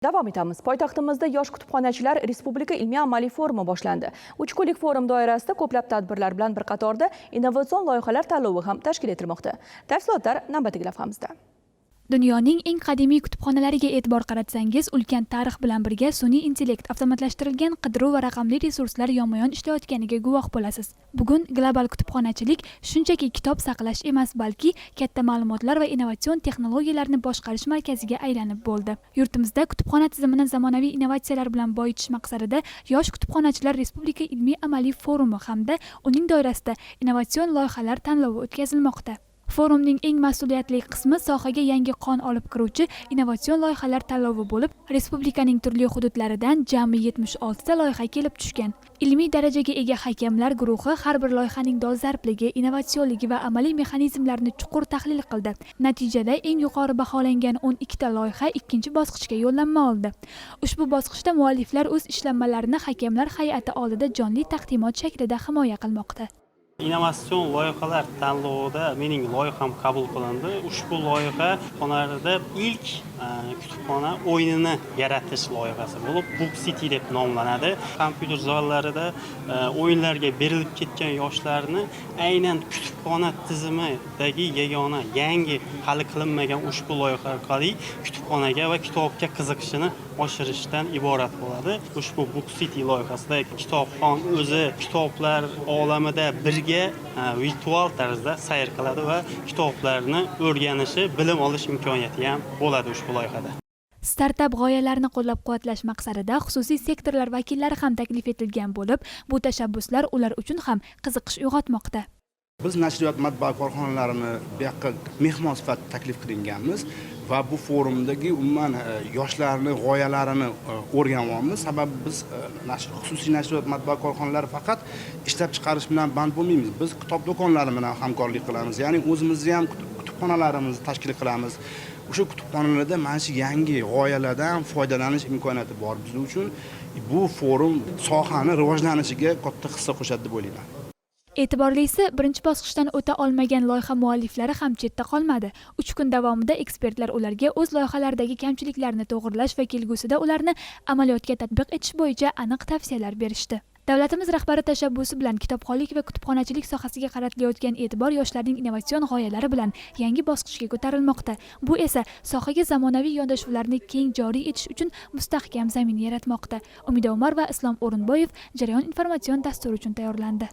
Davom etamiz. Poytaxtimizda yosh kutubxonachilar Respublika ilmiy-amaliy forumi boshlandi. 3 kunlik forum doirasida ko'plab tadbirlar bilan bir qatorda innovatsion loyihalar tanlovi ham tashkil etilmoqda. Tafsilotlar navbatdagi lavhamizda. Dunyoning eng qadimiy kutubxonalariga e'tibor qaratsangiz, ulkan tarix bilan birga sun'iy intellekt, avtomatlashtirilgan qidiruv va raqamli resurslar yonma-yon ishlayotganiga guvoh bo'lasiz. Bugun global kutubxonachilik shunchaki kitob saqlash emas, balki katta ma'lumotlar va innovatsion texnologiyalarni boshqarish markaziga aylanib bo'ldi. Yurtimizda kutubxona tizimini zamonaviy innovatsiyalar bilan boyitish maqsadida Yosh kutubxonachilar Respublika ilmiy-amaliy forumi hamda uning doirasida innovatsion loyihalar tanlovi o'tkazilmoqda. Forumning eng mas'uliyatli qismi sohaga yangi qon olib kiruvchi innovatsion loyihalar tanlovi bo'lib, respublikaning turli hududlaridan jami 76 ta loyiha kelib tushgan. Ilmiy darajaga ega hakamlar guruhi har bir loyihaning dolzarbligi, innovatsionligi va amaliy mexanizmlarini chuqur tahlil qildi. Natijada eng yuqori baholangan 12 ta loyiha ikkinchi bosqichga yo'llanma oldi. Ushbu bosqichda mualliflar o'z ishlanmalarini hakamlar hay'ati oldida jonli taqdimot shaklida himoya qilmoqda. Innovatsion loyihalar tanlovida mening loyiham qabul qilindi. Ushbu loyiha kutubxonalarda ilk kutubxona o'yinini yaratish loyihasi bo'lib, Book City deb nomlanadi. Kompyuter zallarida o'yinlarga berilib ketgan yoshlarni aynan kutubxona tizimidagi yagona yangi hali qilinmagan ushbu loyiha orqali kutubxonaga va kitobga qiziqishini oshirishdan iborat bo'ladi. Ushbu Book City loyihasida kitobxon o'zi kitoblar olamida birga virtual tarzda sayr qiladi va kitoblarni o'rganishi, bilim olish imkoniyati ham bo'ladi ushbu loyihada. Startup g'oyalarni qo'llab-quvvatlash maqsadida xususiy sektorlar vakillari ham taklif etilgan bo'lib, bu tashabbuslar ular uchun ham qiziqish uyg'otmoqda. Biz nashriyot matbaa korxonalarini bu yoqqa mehmon sifatida taklif qilinganmiz va bu forumdagi umuman yoshlarning g'oyalarini o'rganyapmiz. Sababi biz xususiy nashriyot matbaa korxonalari faqat ishlab chiqarish bilan band bo'lmaymiz. Biz kitob do'konlari bilan hamkorlik qilamiz. Ya'ni o'zimizni ham kutubxonalarimizni tashkil qilamiz. O'sha kutubxonalarda mana shu yangi g'oyalardan foydalanish imkoniyati bor biz uchun. Bu forum sohani rivojlanishiga katta hissa qo'shadi deb o'ylayman. E'tiborlisi, birinchi bosqichdan o'ta olmagan loyiha mualliflari ham chetda qolmadi. 3 kun davomida ekspertlar ularga o'z loyihalaridagi kamchiliklarni to'g'rilash va kelgusida ularni amaliyotga tatbiq etish bo'yicha aniq tavsiyalar berishdi. Davlatimiz rahbari tashabbusi bilan kitobxonlik va kutubxonachilik sohasiga qaratilayotgan e'tibor yoshlarning innovatsion g'oyalari bilan yangi bosqichga ko'tarilmoqda. Bu esa sohaga zamonaviy yondashuvlarni keng joriy etish uchun mustahkam zamin yaratmoqda. Umida Umar va Islom O'rinboyev Jarayon informatsion dasturi uchun tayyorlandi.